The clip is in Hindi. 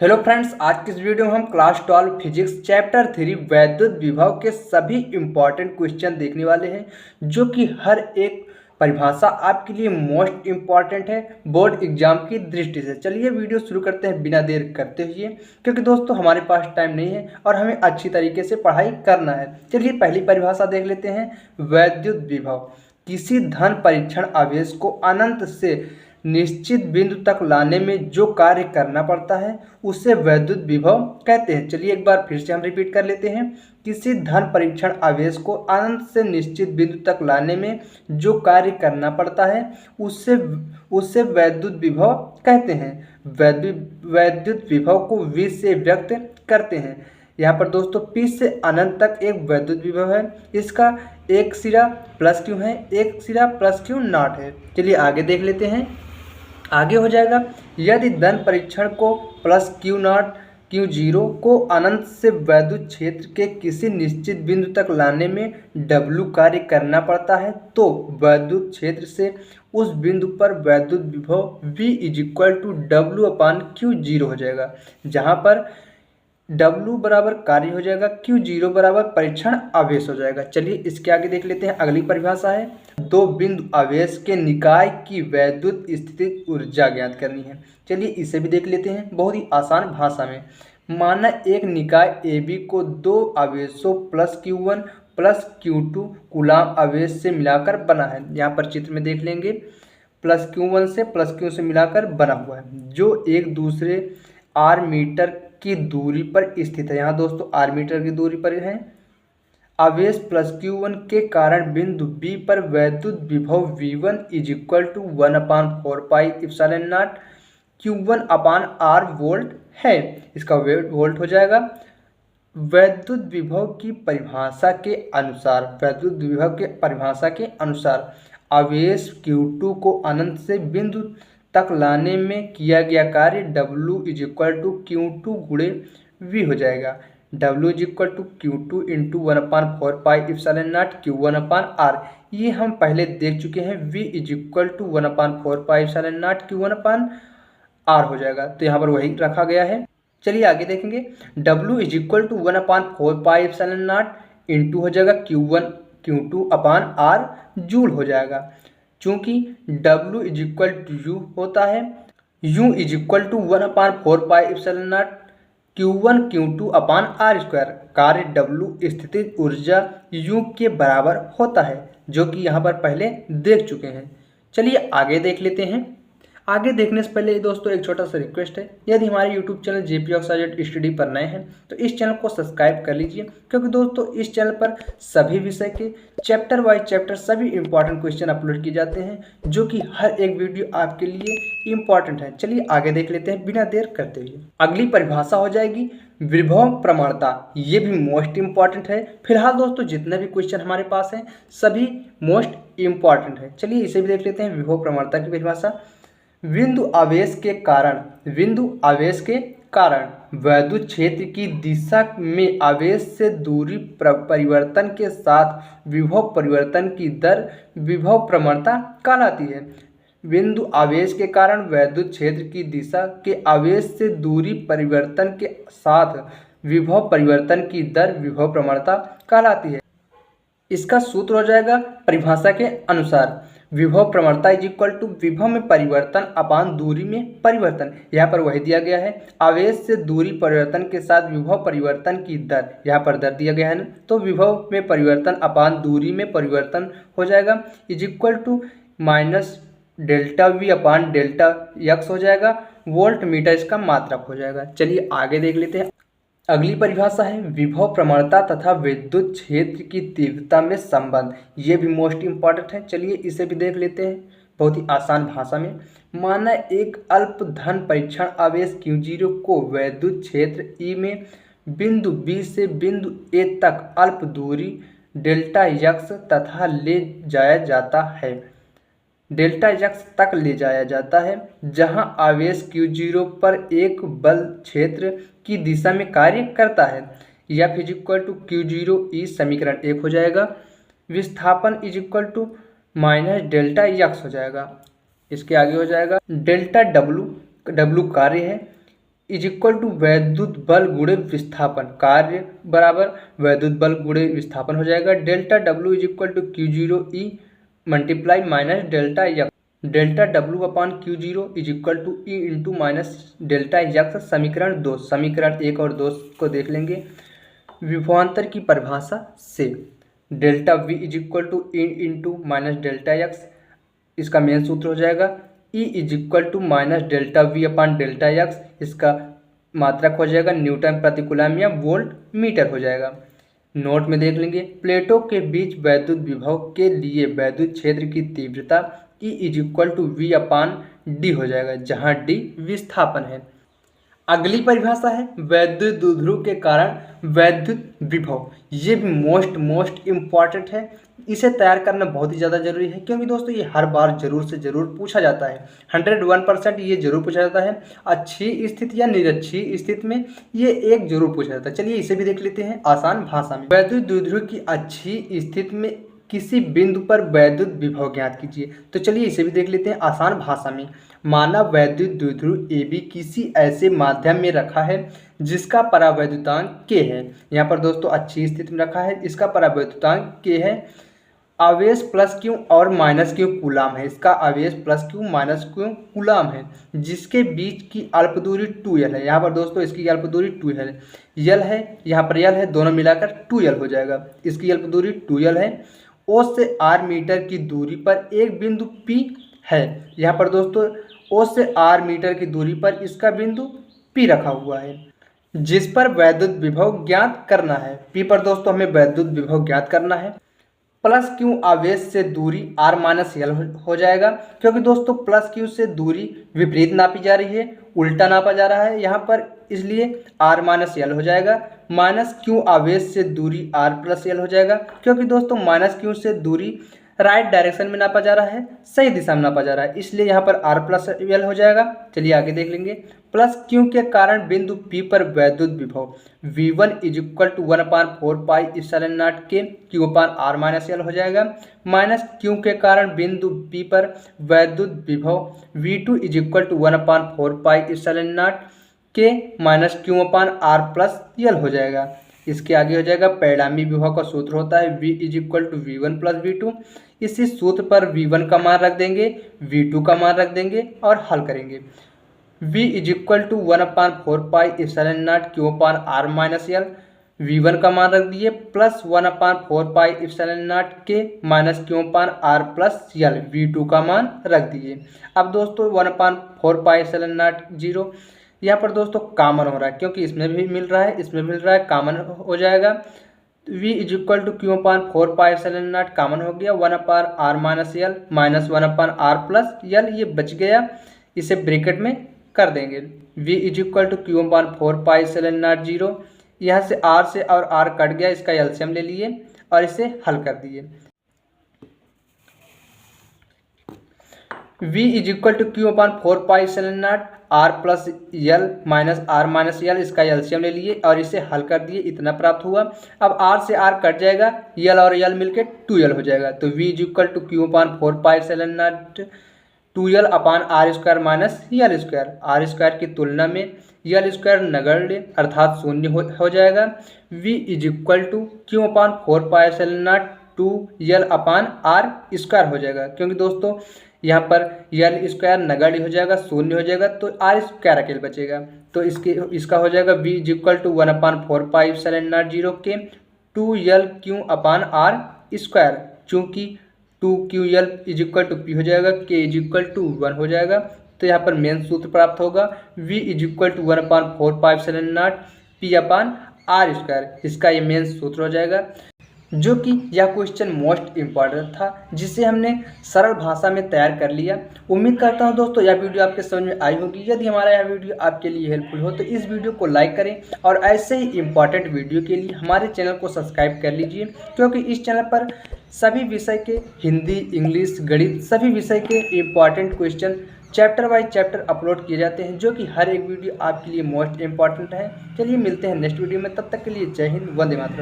हेलो फ्रेंड्स, आज की इस वीडियो में हम क्लास 12 फिजिक्स चैप्टर 3 वैद्युत विभव के सभी इंपॉर्टेंट क्वेश्चन देखने वाले हैं जो कि हर एक परिभाषा आपके लिए मोस्ट इम्पॉर्टेंट है बोर्ड एग्जाम की दृष्टि से। चलिए वीडियो शुरू करते हैं बिना देर करते हुए, क्योंकि दोस्तों हमारे पास टाइम नहीं है और हमें अच्छी तरीके से पढ़ाई करना है। चलिए पहली परिभाषा देख लेते हैं। वैद्युत विभव किसी धन परीक्षण आवेश को अनंत से निश्चित बिंदु तक लाने में जो कार्य करना पड़ता है उसे वैद्युत विभव कहते हैं। चलिए एक बार फिर से हम रिपीट कर लेते हैं। किसी धन परीक्षण आवेश को अनंत से निश्चित बिंदु तक लाने में जो कार्य करना पड़ता है उससे उससे वैद्युत विभव कहते हैं। वैद्युत विभव को V से व्यक्त करते हैं। यहाँ पर दोस्तों P से अनंत तक एक वैद्युत विभव है। इसका एक सिरा प्लस क्यू है, एक सिरा प्लस क्यू नॉट है। चलिए आगे देख लेते हैं। आगे हो जाएगा, यदि धन परीक्षण को plus Q not Q zero को अनंत से वैद्युत क्षेत्र के किसी निश्चित बिंदु तक लाने में W कार्य करना पड़ता है तो वैद्युत क्षेत्र से उस बिंदु पर वैद्युत विभव V = W/Q0 हो जाएगा, जहां पर W बराबर कार्य हो जाएगा, Q0 बराबर परीक्षण आवेश हो जाएगा। चलिए इसके आगे देख लेते हैं। अगली परिभाषा है, दो बिंदु आवेश के निकाय की वैद्युत स्थितिज ऊर्जा ज्ञात करनी है। चलिए इसे भी देख लेते हैं बहुत ही आसान भाषा में। माना एक निकाय AB को दो आवेशों plus Q1 plus Q2 coulomb आवेश से मिलाकर बना है। यहाँ पर चित्र में देख लेंगे, प्लस Q1 से प्लस Q से मिलाकर बना हुआ है, जो एक दूसरे R मीटर की दूरी पर स्थित है। यहाँ दोस्तों R मीटर की दूरी पर है। आवेश प्लस Q1 के कारण बिंदु B पर वैद्युत विभव V1 = 1/4 pi epsilon not Q1/R volt है। इसका वोल्ट हो जाएगा। वैद्युत विभव की परिभाषा के अनुसार आवेश Q2 को अनंत से बिंदु तक लाने में किया गया कार्य W = Q2 × V हो जाएगा। W = Q2 × 1/4 pi epsilon not Q1/R। ये हम पहले देख चुके हैं। V = 1/4 pi epsilon not Q1/R हो जाएगा, तो यहाँ पर वही रखा गया है। चलिए आगे देखेंगे। W = 1/4 pi epsilon not into हो जाएगा Q2/R जूल हो जाएगा। चूंकि W = U होता है, U = 1/4 pi epsilon not Q1 Q2/R²। कार्य W स्थितिज ऊर्जा U के बराबर होता है, जो कि यहाँ पर पहले देख चुके हैं। चलिए आगे देख लेते हैं। आगे देखने से पहले दोस्तों एक छोटा सा रिक्वेस्ट है, यदि हमारे YouTube channel JP oxide study पर नए हैं तो इस चैनल को सब्सक्राइब कर लीजिए, क्योंकि दोस्तों इस चैनल पर सभी विषय के चैप्टर वाइज चैप्टर सभी इंपॉर्टेंट क्वेश्चन अपलोड किए जाते हैं, जो कि हर एक वीडियो आपके लिए इंपॉर्टेंट है। चलिए आगे देख लेते हैं बिना देर करते हुए। अगली परिभाषा हो जाएगी विभव प्रमाणता। ये भी मोस्ट इंपॉर्टेंट है। फिलहाल दोस्तों जितने भी क्वेश्चन हमारे पास हैं सभी मोस्ट इंपॉर्टेंट है। चलिए इसे भी देख लेते हैं। विभव प्रमाणता की परिभाषा, बिंदु आवेश के कारण वैद्युत क्षेत्र की दिशा में आवेश से दूरी परिवर्तन के साथ विभव परिवर्तन की दर विभव प्रवणता कहलाती है। बिंदु आवेश के कारण वैद्युत क्षेत्र की दिशा के आवेश से दूरी परिवर्तन के साथ विभव परिवर्तन की दर विभव प्रवणता कहलाती है। इसका सूत्र हो जाएगा परिभाषा के अनुसार, विभव प्रवणता = विभव में परिवर्तन अपान दूरी में परिवर्तन। यहाँ पर वही दिया गया है। आवेश से दूरी परिवर्तन के साथ विभव परिवर्तन की दर, यहाँ पर दर दिया गया है ना, तो विभव में परिवर्तन अपान दूरी में परिवर्तन हो जाएगा -ΔV/ΔX हो जाएगा। वोल्ट मीटर इसका मात्रक हो जाएगा। चलिए आगे देख लेते हैं। अगली परिभाषा है विभव प्रवणता तथा विद्युत क्षेत्र की तीव्रता में संबंध। ये भी मोस्ट इंपॉर्टेंट है। चलिए इसे भी देख लेते हैं बहुत ही आसान भाषा में। माना एक अल्प धन परीक्षण आवेश Q0 को वैद्युत क्षेत्र E में बिंदु B से बिंदु A तक अल्प दूरी ΔX तथा ले जाया जाता है, जहां आवेश Q0 पर एक बल क्षेत्र की दिशा में कार्य करता है। F = Q0E समीकरण 1 हो जाएगा। विस्थापन = -ΔX हो जाएगा। इसके आगे हो जाएगा ΔW कार्य है, इज इक्वल टू वैद्युत बल गुणे विस्थापन, कार्य बराबर वैद्युत बल गुणे विस्थापन हो जाएगा। Delta W is equal to q zero E multiply minus delta x, delta W upon q zero is equal to E into minus delta x. समीकरण 2, समीकरण 1 और 2 को देख लेंगे विभवांतर की परिभाषा से। Delta V is equal to E into minus delta x, इसका मेन सूत्र हो जाएगा E is equal to minus delta V upon delta x, इसका मात्रक हो जाएगा न्यूटन प्रति कूलम या वोल्ट मीटर हो जाएगा। नोट में देख लेंगे प्लेटों के बीच वैद्युत विभव के लिए वैद्युत क्षेत्र की तीव्रता E is equal to V upon d हो जाएगा, जहां डी विस्थापन है। अगली परिभाषा है वैद्युत द्विध्रुव के कारण वैद्युत विभव। ये भी मोस्ट इम्पॉर्टेंट है, इसे तैयार करना बहुत ही ज़्यादा जरूरी है, क्योंकि दोस्तों ये हर बार जरूर से जरूर पूछा जाता है। 101% ये जरूर पूछा जाता है। अच्छी स्थिति या निरक्षी स्थिति में ये एक जरूर पूछा जाता है। चलिए इसे भी देख लेते हैं आसान भाषा में। वैद्युत द्विध्रुव की अच्छी स्थिति में किसी बिंदु पर वैद्युत विभव ज्ञात कीजिए। तो चलिए इसे भी देख लेते हैं आसान भाषा में। माना वैद्युत द्विध्रुव AB किसी ऐसे माध्यम में रखा है जिसका परावैद्युतांक K है। यहाँ पर दोस्तों अच्छी स्थिति में रखा है, इसका परावैद्युतांक K है। आवेश प्लस क्यू और माइनस क्यू कूलाम है, इसका आवेश plus Q minus Q coulomb है, जिसके बीच की अल्प दूरी 2L है। यहाँ पर दोस्तों इसकी अल्प दूरी 2L L है, यहाँ पर L है, दोनों मिलाकर 2L हो जाएगा। इसकी अल्प दूरी 2L है। O से R मीटर की दूरी पर एक बिंदु P है। यहाँ पर दोस्तों O से R मीटर की दूरी पर इसका बिंदु P रखा हुआ है, जिस पर वैद्युत विभव ज्ञात करना है। P पर दोस्तों हमें वैद्युत विभव ज्ञात करना है। प्लस क्यू आवेश से दूरी R माइनस L हो जाएगा, क्योंकि दोस्तों प्लस क्यू से दूरी विपरीत नापी जा रही है, उल्टा नापा जा रहा है यहाँ पर, इसलिए R माइनस L हो जाएगा। माइनस क्यू आवेश से दूरी R प्लस L हो जाएगा, क्योंकि दोस्तों माइनस क्यू से दूरी राइट डायरेक्शन में नापा जा रहा है, सही दिशा में नापा जा रहा है, इसलिए यहाँ पर R प्लस L हो जाएगा। चलिए आगे देख लेंगे। प्लस क्यू के कारण बिंदु P पर वैद्युत विभव V1 is equal to 1/4 pi epsilon naught के Q upon R minus L हो जाएगा। माइनस क्यू के कारण बिंदु P पर वैद्युत विभव V2 is equal to 1/4 pi epsilon naught के minus Q upon R plus L हो जाएगा। इसके आगे हो जाएगा परिणामी विभव का सूत्र होता है V is equal to V1 plus V2। इसी सूत्र पर V1 का मान रख देंगे, V2 का मान रख देंगे और हल करेंगे। V is equal to 1/4 pi epsilon naught Q upon R minus L, V1 का मान रख दिए, प्लस 1/4 पाई इप्सिलॉन नॉट के minus Q upon R plus L, V2 का मान रख दिए। अब दोस्तों 1/4 पाई इप्सिलॉन नॉट 0 यहाँ पर दोस्तों कॉमन हो रहा है, क्योंकि इसमें भी मिल रहा है, इसमें मिल रहा है, कॉमन हो जाएगा। V is equal to Q upon 4 pi epsilon naught common हो गया, 1/R minus L minus 1/R plus L, ये बच गया, इसे ब्रैकेट में कर देंगे। V is equal to Q upon 4 pi epsilon naught 0, यहाँ से R से और R कट गया, इसका एलसीएम ले लिए और इसे हल कर दिए। V is equal to Q upon 4 pi epsilon naught R plus L minus R minus L, इसका एलसीएम ले लिए और इसे हल कर दिए, इतना प्राप्त हुआ। अब R से R कट जाएगा, L और L मिलके 2L हो जाएगा। तो V is equal to Q upon 4 pi epsilon naught 2L upon R square minus L square. R square की तुलना में L स्क्वायर नगण्य अर्थात शून्य हो जाएगा। V is equal to Q upon 4 pi epsilon naught 2L upon R square हो जाएगा, क्योंकि दोस्तों यहाँ पर L स्क्वायर नगण्य हो जाएगा, शून्य हो जाएगा, तो R स्क्वायर अकेले बचेगा। तो इसका हो जाएगा V is equal to 1/4 pi epsilon naught 0 के 2L Q upon R square, चूँकि 2QL is equal to P हो जाएगा, K इज इक्वल टू 1 हो जाएगा। तो यहाँ पर मेन सूत्र प्राप्त होगा V is equal to 1/4 pi epsilon naught P upon R square, इसका ये मेन सूत्र हो जाएगा। जो कि यह क्वेश्चन मोस्ट इम्पॉर्टेंट था, जिसे हमने सरल भाषा में तैयार कर लिया। उम्मीद करता हूं दोस्तों यह वीडियो आपके समझ में आई होगी। यदि हमारा यह वीडियो आपके लिए हेल्पफुल हो तो इस वीडियो को लाइक करें और ऐसे ही इम्पॉर्टेंट वीडियो के लिए हमारे चैनल को सब्सक्राइब कर लीजिए, क्योंकि इस चैनल पर सभी विषय के हिंदी, इंग्लिश, गणित सभी विषय के important question chapter wise chapter upload किए जाते हैं, जो कि हर एक वीडियो आपके लिए मोस्ट इम्पॉर्टेंट है। चलिए मिलते हैं नेक्स्ट वीडियो में, तब तक के लिए जय हिंद, वंदे मातरम।